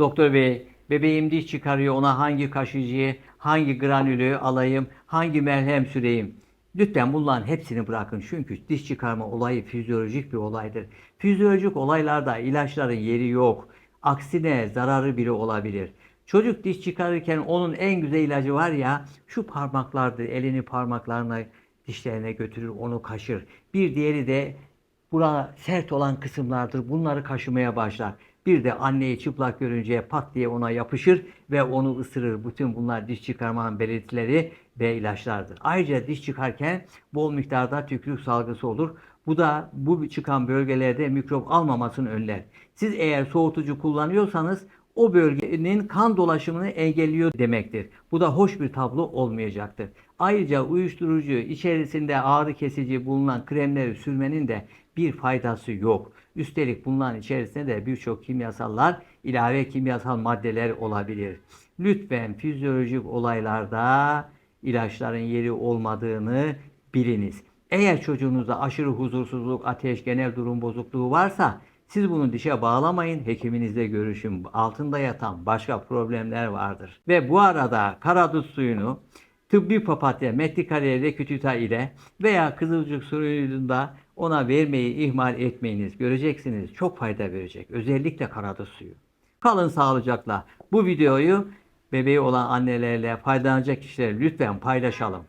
Doktor bey, bebeğim diş çıkarıyor. Ona hangi kaşıcıyı, hangi granülü alayım, hangi merhem süreyim? Lütfen bunların hepsini bırakın. Çünkü diş çıkarma olayı fizyolojik bir olaydır. Fizyolojik olaylarda ilaçların yeri yok. Aksine zararı bile olabilir. Çocuk diş çıkarırken onun en güzel ilacı var ya, şu parmaklardır. Elini parmaklarına, dişlerine götürür, onu kaşır. Bir diğeri de bura sert olan kısımlardır. Bunları kaşımaya başlar. Bir de anneyi çıplak görünce pat diye ona yapışır ve onu ısırır. Bütün bunlar diş çıkarmanın belirtileri ve ilaçlardır. Ayrıca diş çıkarken bol miktarda tükürük salgısı olur. Bu da bu çıkan bölgelerde mikrop almamasını önler. Siz eğer soğutucu kullanıyorsanız o bölgenin kan dolaşımını engelliyor demektir. Bu da hoş bir tablo olmayacaktır. Ayrıca uyuşturucu içerisinde ağrı kesici bulunan kremleri sürmenin de bir faydası yok. Üstelik bunların içerisinde de birçok kimyasallar, ilave kimyasal maddeler olabilir. Lütfen fizyolojik olaylarda ilaçların yeri olmadığını biliniz. Eğer çocuğunuzda aşırı huzursuzluk, ateş, genel durum bozukluğu varsa siz bunu dişe bağlamayın, hekiminizle görüşün. Altında yatan başka problemler vardır. Ve bu arada karadut suyunu tıbbi papatya, metrikaria recutita ile veya kızılcık suyunda ona vermeyi ihmal etmeyiniz. Göreceksiniz, çok fayda verecek. Özellikle karadut suyu. Kalın sağlıcakla. Bu videoyu bebeği olan annelerle faydalanacak kişilerle lütfen paylaşalım.